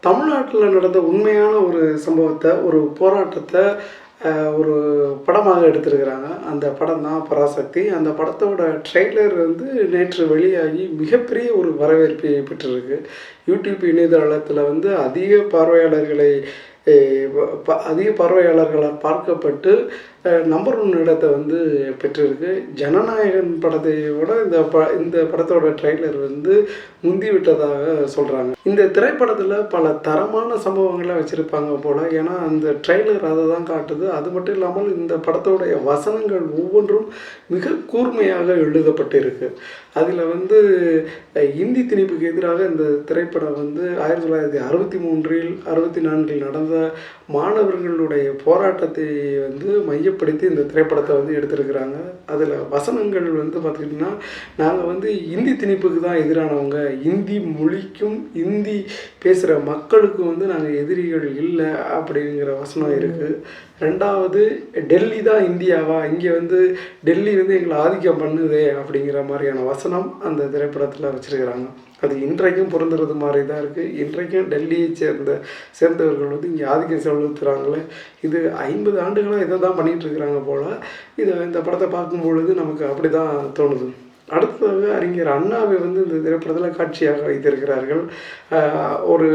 தமிழ்நாட்டில் நடந்த உண்மையான ஒரு சம்பவத்தை, ஒரு போராட்டத்தை ஒரு படமாக எடுத்திருக்கிறாங்க. அந்த படம் தான் பராசக்தி. அந்த படத்தோட ட்ரெய்லர் வந்து நேற்று வெளியாகி மிகப்பெரிய ஒரு வரவேற்பை பெற்றிருக்கு. யூடியூப் இணையதளத்தில் வந்து அதிக பார்வையாளர்களால் பார்க்கப்பட்டு நம்பர் 1 இடத்தை வந்து பெற்றிருக்கு. ஜனநாயகன் படத்தை விட இந்த படத்தோட ட்ரெய்லர் வந்து முந்தி விட்டதாக சொல்கிறாங்க. இந்த திரைப்படத்தில் பல தரமான சம்பவங்களை வச்சுருப்பாங்க போல். ஏன்னா அந்த ட்ரெய்லர் அதை தான் காட்டுது. அது மட்டும் இல்லாமல் இந்த படத்தோடைய வசனங்கள் ஒவ்வொன்றும் மிக கூர்மையாக எழுதப்பட்டிருக்கு. அதில் வந்து இந்தி திணிப்புக்கு எதிராக இந்த திரைப்படம் வந்து 1963 64 நடந்த மாணவர்களுடைய போராட்டத்தை வந்து மையப்படுத்தி இந்த திரைப்படத்தை வந்து எடுத்திருக்கிறாங்க. அதில் வசனங்கள் வந்து பார்த்திங்கன்னா, நாங்கள் வந்து இந்தி திணிப்புக்கு தான் எதிரானவங்க, இந்தி மொழிக்கும் இந்தி பேசுகிற மக்களுக்கும் வந்து நாங்கள் எதிரிகள் இல்லை அப்படிங்கிற வசனம் இருக்குது. 2வது, டெல்லி தான் இந்தியாவா, இங்கே வந்து டெல்லி வந்து எங்களை ஆதிக்கம் பண்ணுதே அப்படிங்கிற மாதிரியான வசனம் அந்த திரைப்படத்தில் வச்சுருக்கிறாங்க. அது இன்றைக்கும் பொருந்துறது மாதிரி தான் இருக்குது. இன்றைக்கும் டெல்லியை சேர்ந்தவர்கள் வந்து இங்கே ஆதிக்கம் செலுத்துகிறாங்களே, இது 50 ஆண்டுகளாக இதை தான் பண்ணிகிட்ருக்கிறாங்க போல். இந்த படத்தை பார்க்கும் பொழுது நமக்கு அப்படி தான் தோணுது. அடுத்ததாக அறிஞர் அண்ணாவை வந்து இந்த திரைப்படத்தில் காட்சியாக வைத்திருக்கிறார்கள். ஒரு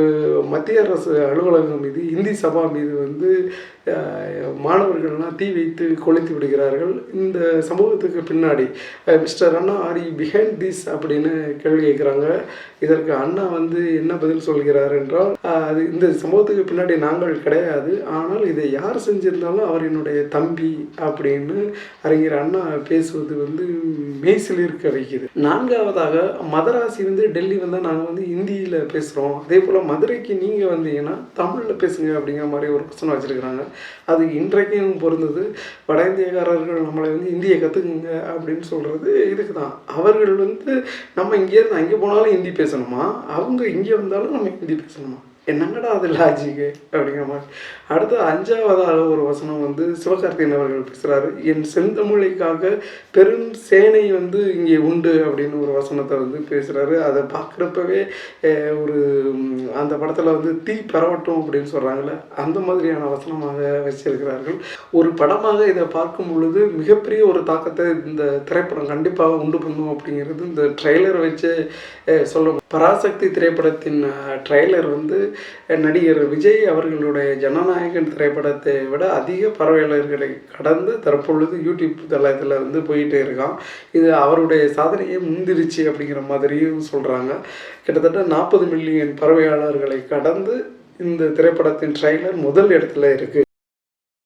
மத்திய அரசு அலுவலகம் மீது, இந்தி சபா மீது வந்து மாணவர்கள்லாம் தீ வைத்து கொளுத்தி விடுகிறார்கள். இந்த சம்பவத்துக்கு பின்னாடி mister Anna are you behind this அப்படின்னு கேள்வி கேட்குறாங்க. இதற்கு அண்ணா வந்து என்ன பதில் சொல்கிறார் என்றால், அது இந்த சம்பவத்துக்கு பின்னாடி நாங்கள் கிடையாது, ஆனால் இதை யார் செஞ்சிருந்தாலும் அவர் என்னுடைய தம்பி அப்படின்னு அறிஞர் அண்ணா பேசுவது வந்து மெய்சிலிருக்க வைக்குது. 4வதாக, மதராசி வந்து டெல்லி வந்தால் நாங்கள் வந்து ஹிந்தியில் பேசுகிறோம், அதே போல் மதுரைக்கு நீங்கள் வந்தீங்கன்னா தமிழில் பேசுங்க அப்படிங்கிற மாதிரி ஒரு பிரச்சனை வச்சுருக்கிறாங்க. அது இன்றைக்கும் பொருந்தது. வட இந்தியக்காரர்கள் நம்மளை வந்து ஹிந்தியை கற்றுக்குங்க அப்படின்னு சொல்கிறது இதுக்கு தான். அவர்கள் வந்து நம்ம இங்கேருந்து அங்கே போனாலும் ஹிந்தி பேசணுமா, அவங்க இங்கே வந்தாலும் நம்ம ஹிந்தி பேசணுமா, என்னங்கடா அது லாஜிக்கு அப்படிங்கிற மாதிரி. அடுத்து 5வதாக ஒரு வசனம் வந்து சிவகார்த்திகேயன் அவர்கள் பேசுகிறாரு. என் செந்தமிழைக்காக பெரும் சேனை வந்து இங்கே உண்டு அப்படின்னு ஒரு வசனத்தை வந்து பேசுகிறாரு. அதை பார்க்குறப்பவே ஒரு அந்த படத்தில் வந்து தீ பரவட்டும் அப்படின்னு சொல்கிறாங்களே, அந்த மாதிரியான வசனமாக வச்சிருக்கிறார்கள். ஒரு படமாக இதை பார்க்கும் பொழுது மிகப்பெரிய ஒரு தாக்கத்தை இந்த திரைப்படம் கண்டிப்பாக உண்டு பண்ணும் அப்படிங்கிறது இந்த ட்ரெய்லரை வச்சு சொல்லணும். பராசக்தி திரைப்படத்தின் ட்ரெய்லர் வந்து நடிகர் விஜய் அவர்களுடைய ஜனநாயகன் திரைப்படத்தை விட அதிக பார்வையாளர்களை கடந்து தற்பொழுது யூடியூப் தளத்தில் வந்து போயிட்டே இருக்கான். இது அவருடைய சாதனையை முந்திருச்சு அப்படிங்கிற மாதிரியும் சொல்கிறாங்க. கிட்டத்தட்ட 40 மில்லியன் பார்வையாளர்களை கடந்து இந்த திரைப்படத்தின் ட்ரெய்லர் முதல் இடத்துல இருக்குது.